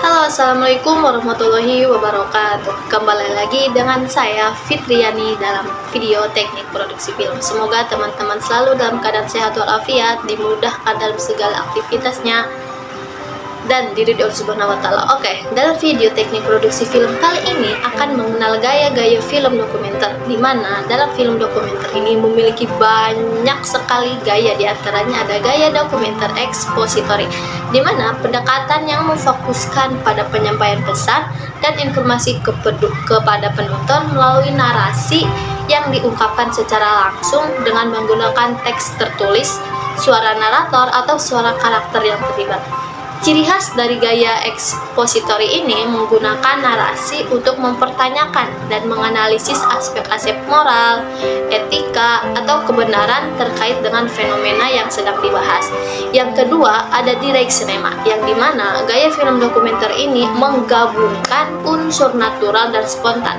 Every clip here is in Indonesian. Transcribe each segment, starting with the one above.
Halo, assalamualaikum warahmatullahi wabarakatuh. Kembali lagi dengan saya Fitriani dalam video teknik produksi film. Semoga teman-teman selalu dalam keadaan sehat walafiat, dimudahkan dalam segala aktivitasnya, dan diridhoi Allah Subhanahu wa Ta'ala. Oke, dalam video teknik produksi film kali ini akan mengenal gaya-gaya film dokumenter, di mana dalam film dokumenter ini memiliki banyak sekali gaya. Di antaranya ada gaya dokumenter ekspositori, di mana pendekatan yang memfokuskan pada penyampaian pesan dan informasi kepada penonton melalui narasi yang diungkapkan secara langsung dengan menggunakan teks tertulis, suara narator atau suara karakter yang terlibat. Ciri khas dari gaya ekspositori ini menggunakan narasi untuk mempertanyakan dan menganalisis aspek-aspek moral, etika, atau kebenaran terkait dengan fenomena yang sedang dibahas. Yang kedua, ada direct cinema, yang dimana gaya film dokumenter ini menggabungkan unsur natural dan spontan.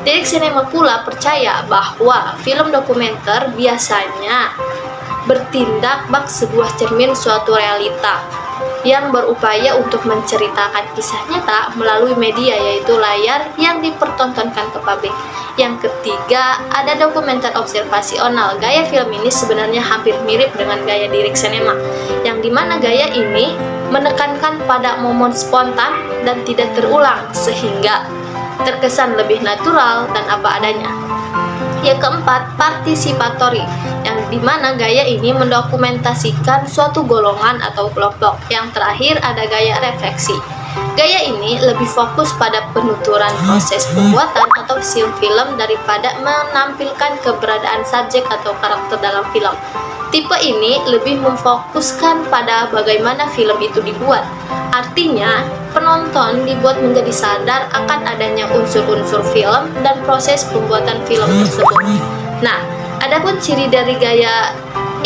Direct cinema pula percaya bahwa film dokumenter biasanya bertindak bak sebuah cermin suatu realita yang berupaya untuk menceritakan kisah nyata melalui media, yaitu layar yang dipertontonkan ke publik. Yang ketiga, ada dokumenter observasional. Gaya film ini sebenarnya hampir mirip dengan gaya direct cinema, yang dimana gaya ini menekankan pada momen spontan dan tidak terulang, sehingga terkesan lebih natural dan apa adanya. Yang keempat, partisipatori, yang dimana gaya ini mendokumentasikan suatu golongan atau kelompok. Yang terakhir ada gaya refleksi. Gaya ini lebih fokus pada penuturan proses pembuatan atau scene film daripada menampilkan keberadaan subjek atau karakter dalam film. Tipe ini lebih memfokuskan pada bagaimana film itu dibuat. Artinya, penonton dibuat menjadi sadar akan adanya unsur-unsur film dan proses pembuatan film tersebut. Nah, adapun ciri dari gaya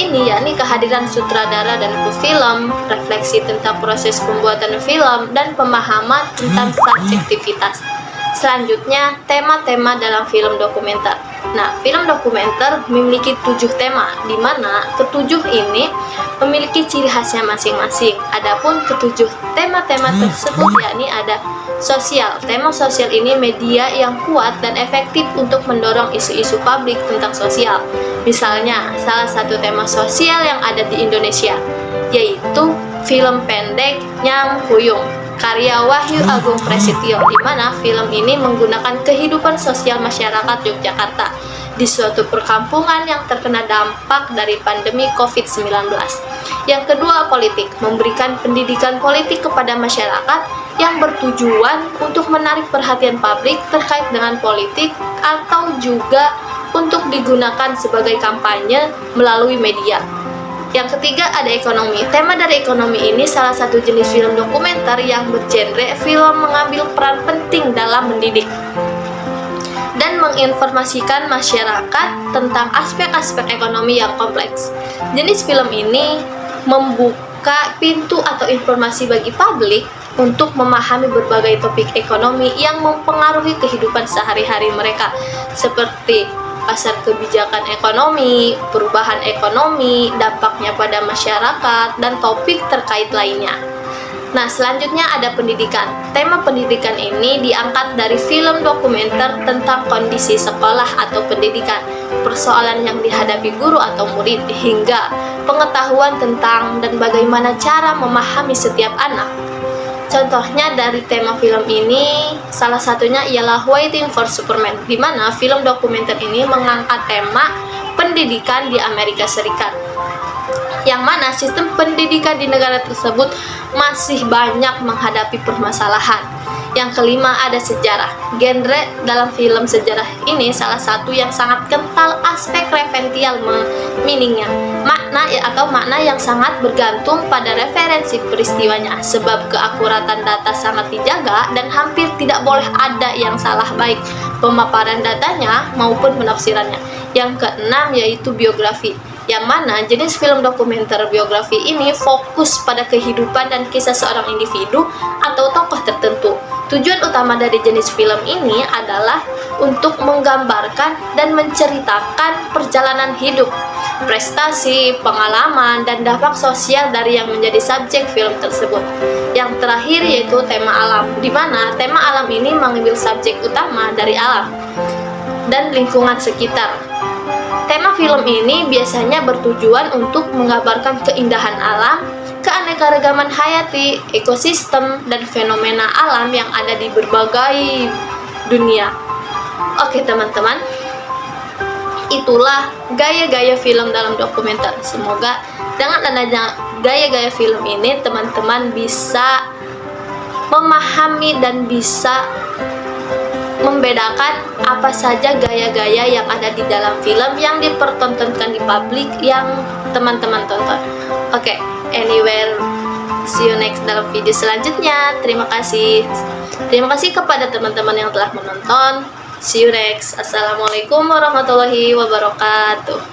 ini yakni kehadiran sutradara dan kru film, refleksi tentang proses pembuatan film, dan pemahaman tentang subjektivitas. Selanjutnya, tema-tema dalam film dokumenter. Nah, film dokumenter memiliki 7 tema, di mana ketujuh ini memiliki ciri khasnya masing-masing. Adapun ketujuh tema-tema tersebut yakni ada sosial. Tema sosial ini media yang kuat dan efektif untuk mendorong isu-isu publik tentang sosial. Misalnya, salah satu tema sosial yang ada di Indonesia yaitu film pendek Nyam Kuyung, karya Wahyu Agung Prasetyo, di mana film ini menggunakan kehidupan sosial masyarakat Yogyakarta di suatu perkampungan yang terkena dampak dari pandemi COVID-19. Yang kedua, politik, memberikan pendidikan politik kepada masyarakat yang bertujuan untuk menarik perhatian publik terkait dengan politik atau juga untuk digunakan sebagai kampanye melalui media. Yang ketiga, ada ekonomi. Tema dari ekonomi ini salah satu jenis film dokumenter yang bergenre film mengambil peran penting dalam mendidik dan menginformasikan masyarakat tentang aspek-aspek ekonomi yang kompleks. Jenis film ini membuka pintu atau informasi bagi publik untuk memahami berbagai topik ekonomi yang mempengaruhi kehidupan sehari-hari mereka, seperti pasar kebijakan ekonomi, perubahan ekonomi, dampaknya pada masyarakat, dan topik terkait lainnya. Nah, selanjutnya ada pendidikan. Tema pendidikan ini diangkat dari film dokumenter tentang kondisi sekolah atau pendidikan, persoalan yang dihadapi guru atau murid, hingga pengetahuan tentang dan bagaimana cara memahami setiap anak. Contohnya dari tema film ini, salah satunya ialah Waiting for Superman, di mana film dokumenter ini mengangkat tema pendidikan di Amerika Serikat, yang mana sistem pendidikan di negara tersebut masih banyak menghadapi permasalahan. Yang kelima, ada sejarah. Genre dalam film sejarah ini salah satu yang sangat kental aspek referensial meaningnya, makna atau makna yang sangat bergantung pada referensi peristiwanya, sebab keakuratan data sangat dijaga dan hampir tidak boleh ada yang salah, baik pemaparan datanya maupun penafsirannya. Yang keenam, yaitu biografi, yang mana jenis film dokumenter biografi ini fokus pada kehidupan dan kisah seorang individu atau tokoh tertentu. Tujuan utama dari jenis film ini adalah untuk menggambarkan dan menceritakan perjalanan hidup, prestasi, pengalaman, dan dampak sosial dari yang menjadi subjek film tersebut. Yang terakhir yaitu tema alam, di mana tema alam ini mengambil subjek utama dari alam dan lingkungan sekitar. Tema film ini biasanya bertujuan untuk menggambarkan keindahan alam, keanekaragaman hayati, ekosistem, dan fenomena alam yang ada di berbagai dunia. Oke teman-teman, itulah gaya-gaya film dalam dokumenter. Semoga dengan adanya gaya-gaya film ini teman-teman bisa memahami dan bisa membedakan apa saja gaya-gaya yang ada di dalam film yang dipertontonkan di publik yang teman-teman tonton. Oke, anywhere, see you next dalam video selanjutnya. Terima kasih kepada teman-teman yang telah menonton. See you next. Assalamualaikum warahmatullahi wabarakatuh.